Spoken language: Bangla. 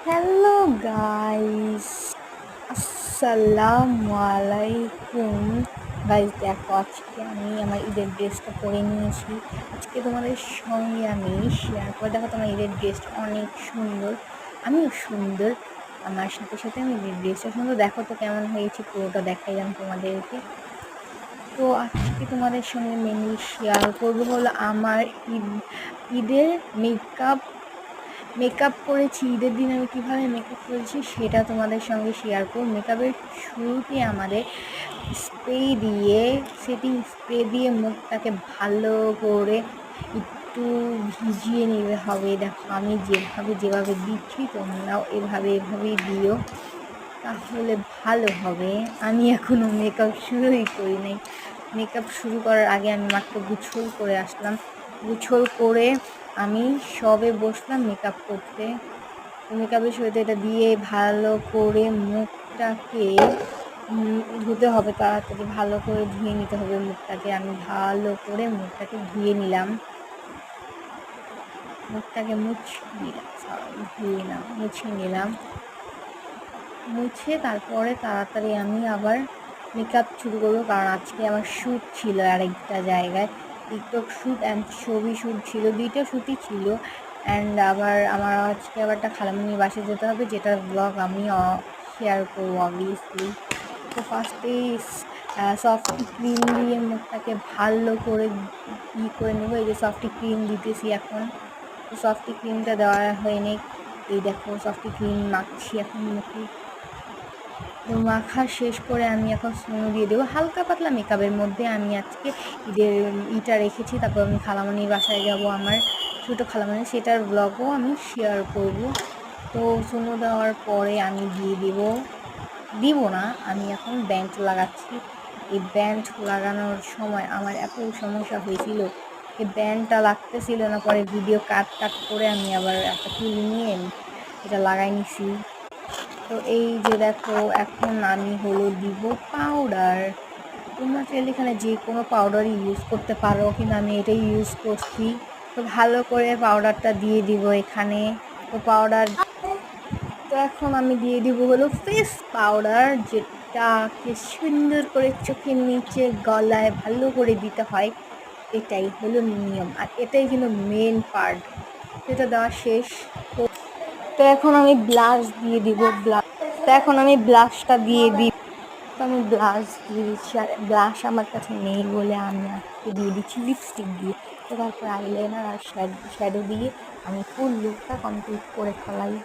হ্যালো গাইস, আসসালামু আলাইকুম। গাইস দেখো, আজকে আমি আমার ঈদের ড্রেসটা পরে নিয়েছি। আজকে তোমাদের সঙ্গে আমি শেয়ার করে, দেখো তোমার ঈদের ড্রেসটা অনেক সুন্দর, আমিও সুন্দর। আমার সাথে সাথে আমি ঈদের ড্রেসটা সুন্দর, দেখো তো কেমন হয়েছে, পুরোটা দেখাইলাম তোমাদেরকে। তো আজকে তোমাদের সঙ্গে মেনলি শেয়ার করবো হলো আমার ঈদের মেকআপ মেকআপ করেছি। ঈদের দিন আমি কীভাবে মেকআপ করেছি সেটা তোমাদের সঙ্গে শেয়ার করব। মেকআপের শুরুতে আমাদের সেটিং স্প্রে দিয়ে মুখটাকে ভালো করে একটু ভিজিয়ে নিতে হবে। দেখো আমি যেভাবে দিচ্ছি তোমরাও এভাবেই দিও, তাহলে ভালো হবে। আমি এখনও মেকআপ শুরুই করি নাই। মেকআপ শুরু করার আগে আমি মাত্র গোছল করে আসলাম। গোছল করে আমি সবে বসলাম মেকআপ করতে। মেকআপের সাথে এটা দিয়ে ভালো করে মুখটাকে ধুতে হবে, তাড়াতাড়ি ভালো করে ধুয়ে নিতে হবে মুখটাকে। আমি ভালো করে মুখটাকে ধুয়ে নিলাম, মুখটাকে মুছে নিলাম। মুছে তারপরে তাড়াতাড়ি আমি আবার মেকআপ শুরু করবো, কারণ আজকে আমার শ্যুট ছিল আরেকটা জায়গায়, টিকটক শ্যুট অ্যান্ড ছবি শ্যুট ছিল, দুইটা শ্যুটই ছিল। অ্যান্ড আবার আমার আজকে আবার একটা খালামণির বাসায় যেতে হবে, যেটার ব্লগ আমি শেয়ার করবো অবভিয়াসলি। তো ফার্স্টেই সফটি ক্রিম দিয়ে মুখটাকে ভালো করে করে নেবো। এই যে সফটি ক্রিম দিতেছি এখন। তো সফটি ক্রিমটা দেওয়া হয়নি, এই দেখো সফটি ক্রিম মাখছি এখন মুখে। তো মাখা শেষ করে আমি এখন স্নো দিয়ে দেবো হালকা পাতলা মেকআপের মধ্যে। আমি আজকে ঈদটা রেখেছি, তারপর আমি খালামণির বাসায় যাব, আমার ছোটো খালামণি, সেটার ব্লগও আমি শেয়ার করব। তো স্নো দেওয়ার পরে আমি দিব না, আমি এখন ব্যান্ড লাগাচ্ছি। এই ব্যান্ড লাগানোর সময় আমার এত সমস্যা হয়েছিল, এই ব্যান্ডটা লাগতেছিল না, পরে ভিডিও কাট করে আমি আবার একটা তুলি নিয়ে এটা লাগাই নিছি। তো এই যে দেখো, এখন আমি দিব পাউডার। তোমরা চাইলে এখানে যে কোনো পাউডারই ইউজ করতে পারো, কিন্তু আমি এটাই ইউজ করছি। তো ভালো করে পাউডারটা দিয়ে দিব এখানে। তো এখন আমি দিয়ে দিব হলো ফেস পাউডার, যেটাকে সুন্দর করে চোখের নিচে গলায় ভালো করে দিতে হয়। এটাই হলো নিয়ম, আর এটাই কিন্তু মেন পার্ট। এটা দেওয়া শেষ। তো এখন আমি ব্লাশ দিয়ে দিব। ব্লাশটা দিয়ে দিই। তো আমি ব্লাশ দিয়ে দিচ্ছি, আর ব্লাশ আমার কাছে নেই বলে আমি আজকে দিয়ে দিচ্ছি লিপস্টিক দিয়ে। তো তারপর আইলাইনার আর শ্যাডো দিয়ে আমি ফুল লুকটা কমপ্লিট করে ফেলাই।